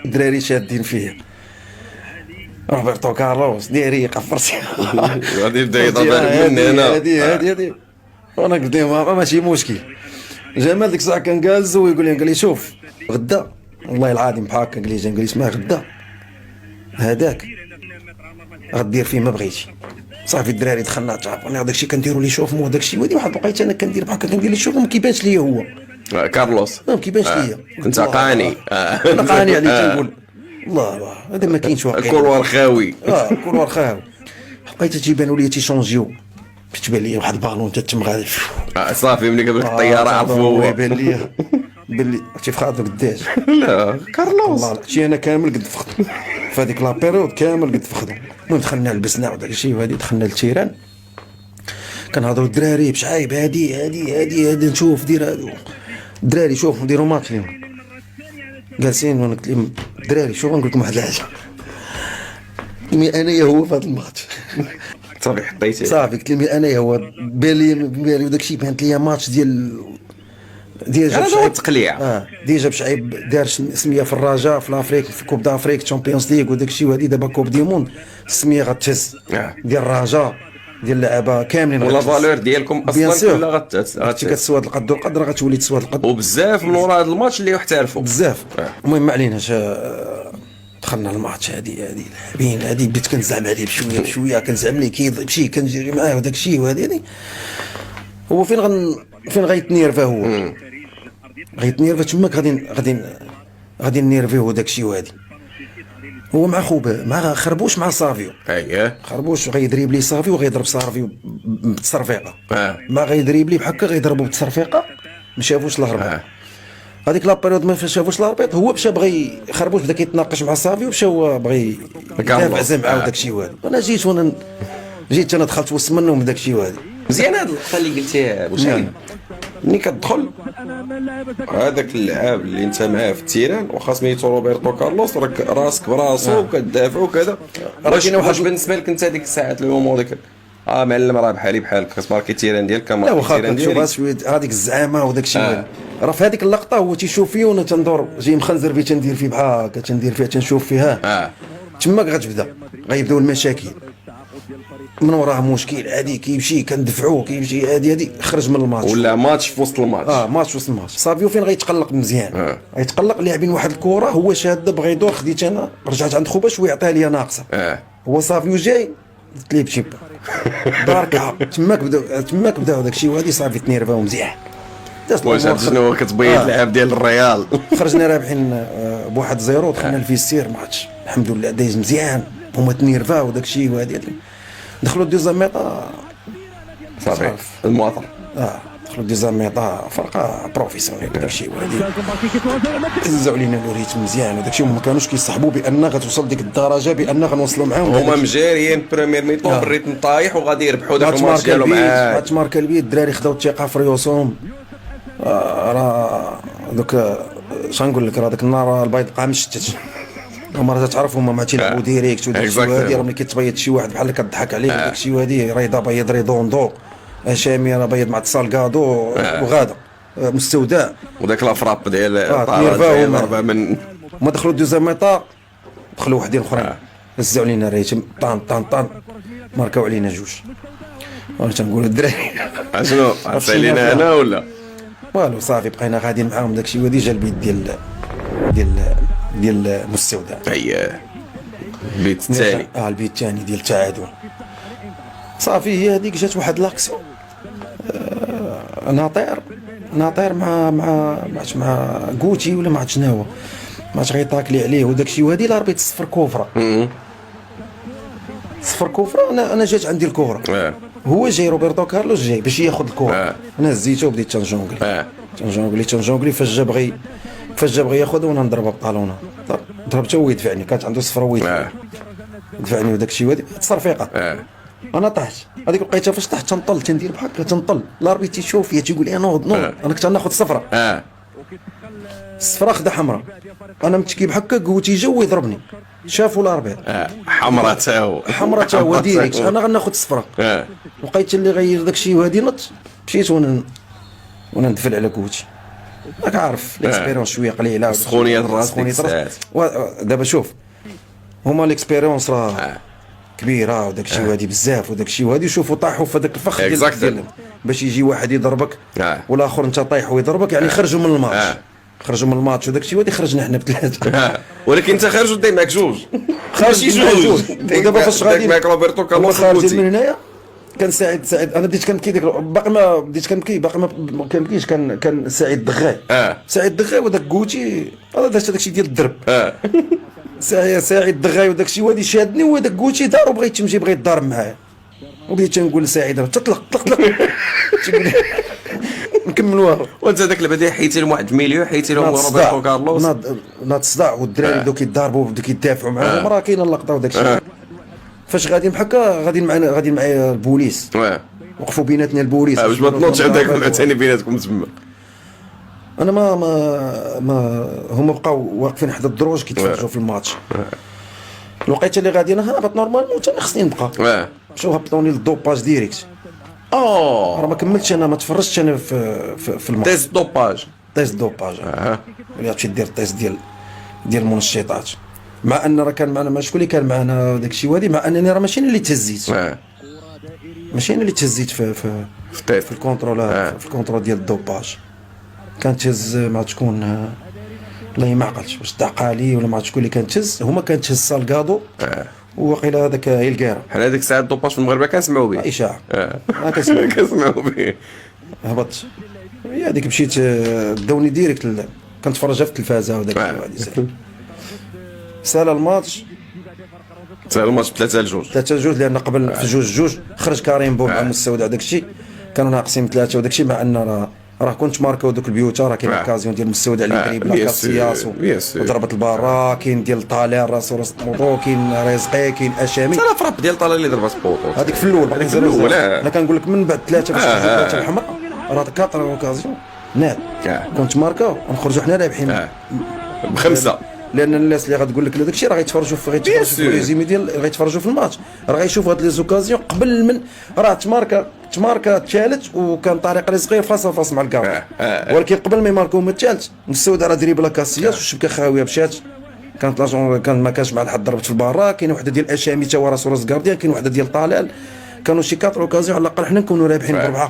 الدراري شادين فيه، روبرتو كارلوس ديري قفرتي. غادي يبدا يضرب من هنا. هادي وانا قلت لهم ماشي مشكل. جمال ديك الساعه كان جالس ويقول لي، قال لي شوف غدا والله العظيم بحال هكا، قال لي اسمع غدا هذاك غدير فيه ما بغيتي. صافي الدراري دخلنا تعرفوني هذاك الشيء كنديروا لي شوف مو هذاك الشيء ودي واحد بقيت انا كندير بحال هكا كندير لي شوف ما كيبانش ليا هو كارلوس ما كيبانش ليا. كنت قاني انا قاني عليه تنقول الله هذا ما كاينش واقع. الكروار خاوي الكروار خاوي. بقيت تيبانوا لي تيشونجيو، تبان لي واحد البالون تتم غادي صافي ملي قبلك الطياره عرفوا يبان لي باللي عرفتي فخاطر قداش. لا كارلوس والله شي انا كامل قد فخدو في هذيك لا بيريود كامل قد فخدو. المهم دخلنا لبسنا وداك الشيء وهادي دخلنا للتيران كنهضروا الدراري بشعايب هادي نشوف دير هادو الدراري شوف نديروا ماتش اليوم جالسين وانا قلت لهم الدراري شوف نقول لكم واحد الحاجه انايا هو في هذا الماتش. صافي حطيتي صافي قلت لهم انايا هو بالي وداك الشيء بانت ليا ماتش ديال جاب شعيب تقليع جاب شعيب دار سميه في الرجاء في الافريك في كوب دافريك تشامبيونز ليغ وداك الشيء وهادي دابا كوب دي موند السميه غتهز ديال الرجاء ديال اللعابه كاملين ولا فالور ديالكم اصلا كلها كتسواد القد والقدر غتولي تسواد القد وبزاف من ورا هذا الماتش اللي احترفوا بزاف. المهم ما عليناش دخلنا الماتش هادي لاعبين هادي بديت كنزعم عليه بشويه كنزعم ليه كيمشي كنجري معاه وداك الشيء وهادي هو فين غيتنيرفا هو غيتنيرفا تماك غادي نيرفيو وداك الشيء وهادي هو مع خوبه مع خربوش مع صافيو خربوش غيدريبلي صافيو وغيضرب صافيو بالتصرفيقه ما غيدريبلي بحال هكا غيضربو بالتصرفيقه ما شافوش الهربه. هذيك لا بيريود ما شافوش الهربيط هو مشى بغى خربوش بدا كيتناقش مع صافيو ومشى هو بغى يدافع زعما معاه وداك الشيء وهادي. انا جيت انا دخلت وسط منهم بداك الشيء وهادي. مزيان هاد اللقطه اللي قلتيها بوشاين ملي كتدخل هذاك اللاعب اللي انت معاه في التيران وخا سميتو روبرتو كارلوس راك راسك براسو وكتدافع وكذا راه كاين واحد بالنسبه لك انت هذيك الساعات اليوم هذيك معلم راه بحالي بحالك خاص ماركي التيران ديالك كما التيران ديالك شويه هذيك الزعامه وداك الشيء راه في هذيك اللقطه هو تيشوف فيه وانا تندور جاي مخنزر فيه تندير فيه بحال هكا تندير فيه تنشوف فيها تماك غتبدا غيبداو المشاكل من وراه مشكل عادي كيمشي كندفعوه كيمشي هادي خرج من الماتش ولا ماتش في وسط الماتش ماتش في وسط الماتش صافي فين غيتقلق مزيان غيتقلق لاعبين واحد الكره هو شاده بغى يدور خديت انا رجعت عند خوبا شويه عطاها ليا ناقصه هو صافي جاي قلت ليه بشي باركه تماك بداو داك الشيء وهادي صافي تنيرفاو مزيان واش عرفت شنو كتبين اللعب ديال الريال خرجنا رابحين بواحد زيرو دخلنا الفيستير ماتش الحمد لله دايز مزيان هما تنيرفاو داك الشيء وهادي دخلوا دوزيام ميطا صافي المواطن دخلوا دوزيام ميطا فرقه بروفيسيونيل داكشي وهادي هزوا علينا الريتم مزيان وداكشي هما ما كانوش كيصحبوا بان غتوصل ديك الدرجه بان غنوصلوا معاهم هما مجاريين بريمير ميطون بالريتم طايح وغادي يربحوا داك الماتش ديالهم معاه ماتش ماركا البيت الدراري خداو الثقه في ريوسهم راه دوك شنقول لك راه داك النهار البيض بقى مشتت هما راه تعرف هما ما تيلعبوا ديريكت وداك الشيء هادي راه ملي كتبيض شي واحد بحال كضحك عليه وداك الشيء هادي ريضه بيض ريدوندو هشامي راه بيض مع السالغادو وغادا مستودع وداك لافراب ديال ضربه من ما دخلوا دوزيام ميطا دخلوا وحدين اخرين هزوا علينا الريتم طان ماركاو علينا جوج وانا تنقول الدراري شنو عطينا انا ولا والو صافي بقينا غاديين معاهم داك الشيء وهادي جا البيت ديال مستودع البيت الثاني البيت الثاني ديال التعادل صافي هي هذيك جات واحد لاكسيون ناطير مع كوتي ولا ما عرفت شنو هو ما غيطاكلي عليه وداك الشيء وهادي الاربيط صفر كوفره انا جات عندي الكره هو جاي روبرتو كارلوس جاي باش ياخذ الكره انا هزيته وبديت تنجونغلي فاش جا بغى ياخذ وانا نضربها بطالونه ضربته هو يدفعني كانت عنده صفر هو يدفعني وداك الشيء هادي تصرفيقه انا طحت هذيك لقيتها فاش طحت تنطل تندير بحال هكا تنطل الاربيط تيشوف فيا تيقول لي نوض انا كنت ناخذ صفره الصفره خدا حمراء انا متكي بحال هكا قوتي جا ويضربني شافوا الاربيط حمراء تا هو ديريكت انا غناخذ الصفره لقيت اللي غير داك الشيء وهادي نط مشيت وانا ندفل على قوتي راك عارف ليكسبيريونس شويه قليله، سخونيه الراس سخونيه ديك الراس. دابا شوف هما ليكسبيريونس راه كبيره وداك الشيء وهادي بزاف وداك الشيء وهادي، شوفوا طاحوا في هذاك الفخ ديالهم باش يجي واحد يضربك والاخر انت طايح ويضربك، يعني خرجوا من الماتش خرجوا من الماتش وداك الشيء وهادي خرجنا حنا بثلاثه ولكن انت خارج وداي معك جوج خارج جوج ودابا فاش غادي معك روبرتو كارلوس خارجين من هنايا كان سعيد انا بديت كنبكي ديك باقي ما بديت كنبكي باقي ما كنبكيش كان سعيد دغاي سعيد دغاي وداك كوتي هذا داك الشيء ديال الدرب سعيد دغاي وداك الشيء وهادي شادني وداك كوتي دار وبغيت تمشي بغيت يضارب معايا وبديت تنقول لسعيد تطلق نكملوها. وانت هذاك اللعبه حيتي لهم 1 مليون حيتي لهم روبرتو كارلوس ناض صداع والدراري بداو كيضاربوا بداو كيدافعوا معاهم راه كاينه اللقطه وداك الشيء. فاش غاديين بحال هكا غاديين معايا البوليس وقفوا بيناتنا البوليس باش ما تنوضش عندك ثاني بيناتكم تما. انا ما هما بقاو واقفين حدا الدروج كيتفرجوا في الماتش. الوقيته اللي غادي انا هابط نورمالمون حتى انا خصني نبقى مشاو هبطوني للدوباج ديريكت. راه ما كملتش انا ما تفرجتش انا في الماتش. تيست دوباج ولا تمشي دير التيست ديال المنشطات، مع ان راه كان معنا ما شكون اللي كان معنا داك الشيء وهادي، مع انني راه ماشي انا اللي تهزيت ماشي انا اللي تهزيت في الكونترول في الكونترول ديال الدوباج. كان تهز مع شكون والله ما عقلتش واش دقالي ولا ما شكون اللي كان تهز، هما كان تهز سالغادو وقيلا هذاك هيلكيرا. حنا هذيك الساعه الدوباج في المغرب كنسمعوا به اشاعه ما كنسمعوا به. هبطت هي هذيك مشيت داوني ديريكت كنتفرجها في التلفازه وداك الشيء. سال الماتش 3-2 لان قبل في 2-2 خرج كريم بو مع مستودع داك الشيء كانوا ناقصين 3 وداك الشيء، مع ان راه كنت ماركو دوك البيوتا راه كاين اوكازيون ديال مستودع اللي دريب لا كاسياس وضربت البارا، كاين ديال طالع راس موطو، كاين رزقي، كاين اشامي. لا فراب ديال طالع اللي ضربت بوطو هذيك في الاول باقي زيرو. انا كنقول لك من بعد 3 باش 3 الحمراء راه 4 اوكازيون ناد كنت ماركا ونخرجوا حنا رابحين ب5. لان الناس اللي غتقول لك داك الشيء راه غيتفرجوا في الريزيمي ديال غيتفرجوا في الماتش، راه غيشوفوا هاد لي زوكازيون قبل من راه تماركا الثالث وكان طريق رزقي فاص مع الكارت، ولكن قبل ما يماركوا من الثالث مستودع راه دريبلا كاسياس والشبكه خاويه مشات. كانت لاجون كان ما كانش مع الحد ضربت في البارا، كاين وحده ديال اشامي تا هو راسو راس كارديان، كاين وحده ديال طالال، كانوا شي 4 اوكازيون على الاقل حنا نكونوا رابحين ب4.